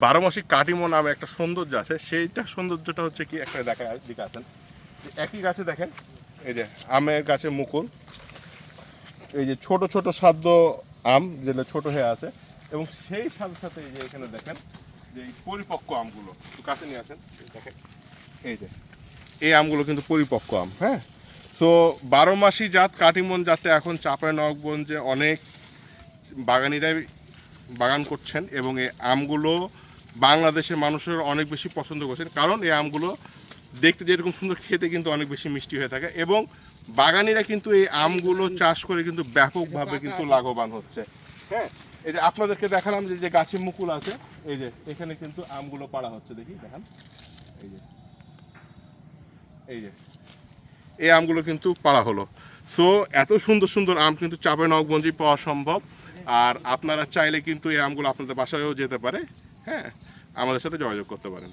বারোমাসি কাটিমো নামে একটা সৌন্দর্য আছে, সেইটা সৌন্দর্যটা হচ্ছে কি একটা দেখা দিকে আছেন একই গাছে দেখেন এই যে আমের গাছে মুকুল, এই যে ছোট ছোট সাদ্য আম যেগুলো ছোট হয়ে আছে, এবং সেই সাথে সাথে এই যে এখানে দেখেন যে এই পরিপক্ক আমগুলো কাছে নিয়ে আসেন দেখেন, এই যে এই আমগুলো কিন্তু পরিপক্ক আম। হ্যাঁ, তো বারোমাসি জাত কাটিমন জাতটা এখন চাঁপাইনবাবগঞ্জে অনেক বাগানিরাই বাগান করছেন, এবং এই আমগুলো বাংলাদেশের মানুষের অনেক বেশি পছন্দ করছেন, কারণ এই আমগুলো দেখতে যেরকম সুন্দর, খেতে কিন্তু অনেক বেশি মিষ্টি হয়ে থাকে, এবং বাগানিরা কিন্তু এই আমগুলো চাষ করে কিন্তু ব্যাপকভাবে কিন্তু লাভবান হচ্ছে। হ্যাঁ, এই যে আপনাদেরকে দেখালাম যে যে গাছে মুকুল আছে, এই যে এখানে কিন্তু আমগুলো পাড়া হচ্ছে, দেখি দেখান, এই যে এই যে এই আমগুলো কিন্তু পাড়া হলো। সো এত সুন্দর সুন্দর আম কিন্তু চাঁপাইনবাবগঞ্জে পাওয়া সম্ভব, আর আপনারা চাইলে কিন্তু এই আমগুলো আপনাদের বাসায়ও যেতে পারে। হ্যাঁ, আমাদের সাথে যোগাযোগ করতে পারেন।